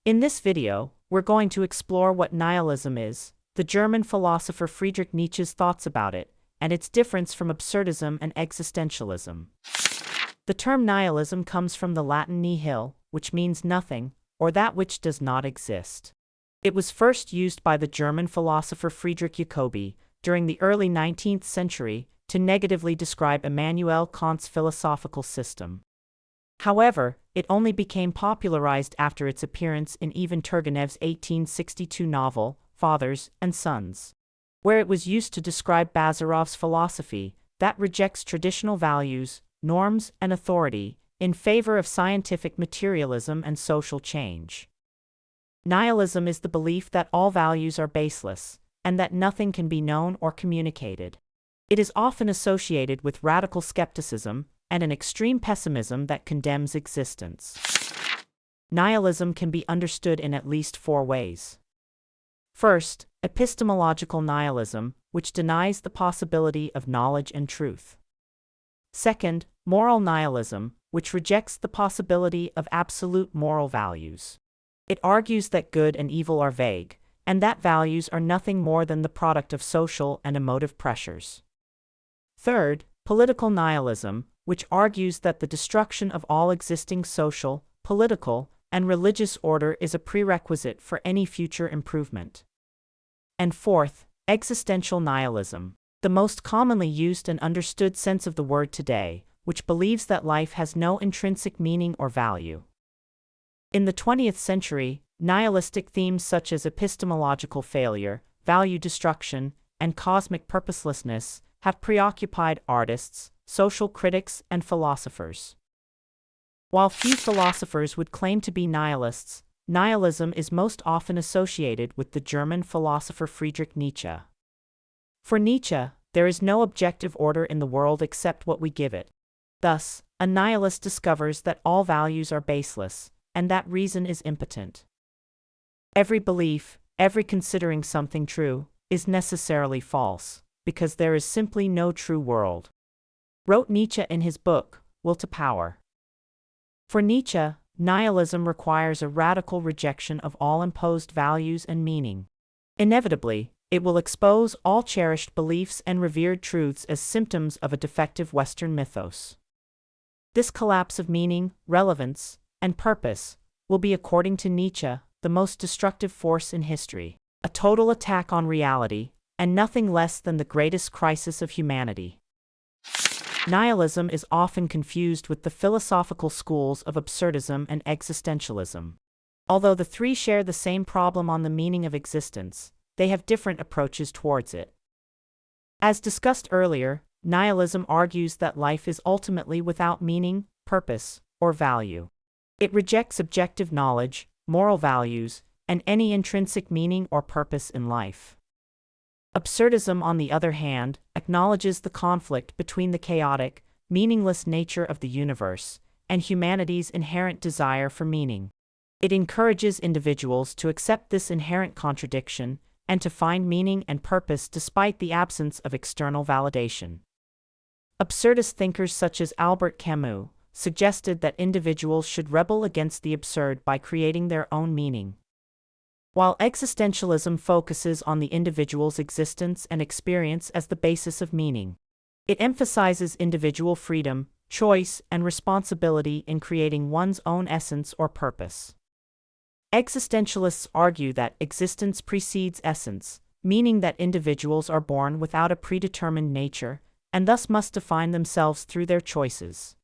In this video, we're going to explore what nihilism is, the German philosopher Friedrich Nietzsche's thoughts about it, and its difference from absurdism and existentialism. The term nihilism comes from the Latin nihil, which means nothing, or that which does not exist. It was first used by the German philosopher Friedrich Jacobi during the early 19th century to negatively describe Immanuel Kant's philosophical system. However, it only became popularized after its appearance in Ivan Turgenev's 1862 novel, Fathers and Sons, where it was used to describe Bazarov's philosophy that rejects traditional values, norms, and authority in favor of scientific materialism and social change. Nihilism is the belief that all values are baseless, and that nothing can be known or communicated. It is often associated with radical skepticism and an extreme pessimism that condemns existence. Nihilism can be understood in at least four ways. First, epistemological nihilism, which denies the possibility of knowledge and truth. Second, moral nihilism, which rejects the possibility of absolute moral values. It argues that good and evil are vague, and that values are nothing more than the product of social and emotive pressures. Third, political nihilism, which argues that the destruction of all existing social, political, and religious order is a prerequisite for any future improvement. And fourth, existential nihilism, the most commonly used and understood sense of the word today, which believes that life has no intrinsic meaning or value. In the 20th century, nihilistic themes such as epistemological failure, value destruction, and cosmic purposelessness have preoccupied artists, social critics, and philosophers. While few philosophers would claim to be nihilists, nihilism is most often associated with the German philosopher Friedrich Nietzsche. For Nietzsche, there is no objective order in the world except what we give it. Thus, a nihilist discovers that all values are baseless, and that reason is impotent. Every belief, every considering something true, is necessarily false, because there is simply no true world, wrote Nietzsche in his book, Will to Power. For Nietzsche, nihilism requires a radical rejection of all imposed values and meaning. Inevitably, it will expose all cherished beliefs and revered truths as symptoms of a defective Western mythos. This collapse of meaning, relevance, and purpose will be, according to Nietzsche, the most destructive force in history, a total attack on reality, and nothing less than the greatest crisis of humanity. Nihilism is often confused with the philosophical schools of absurdism and existentialism. Although the three share the same problem on the meaning of existence, they have different approaches towards it. As discussed earlier, nihilism argues that life is ultimately without meaning, purpose, or value. It rejects objective knowledge, moral values, and any intrinsic meaning or purpose in life. Absurdism, on the other hand, acknowledges the conflict between the chaotic, meaningless nature of the universe and humanity's inherent desire for meaning. It encourages individuals to accept this inherent contradiction and to find meaning and purpose despite the absence of external validation. Absurdist thinkers such as Albert Camus suggested that individuals should rebel against the absurd by creating their own meaning. While existentialism focuses on the individual's existence and experience as the basis of meaning, it emphasizes individual freedom, choice, and responsibility in creating one's own essence or purpose. Existentialists argue that existence precedes essence, meaning that individuals are born without a predetermined nature, and thus must define themselves through their choices.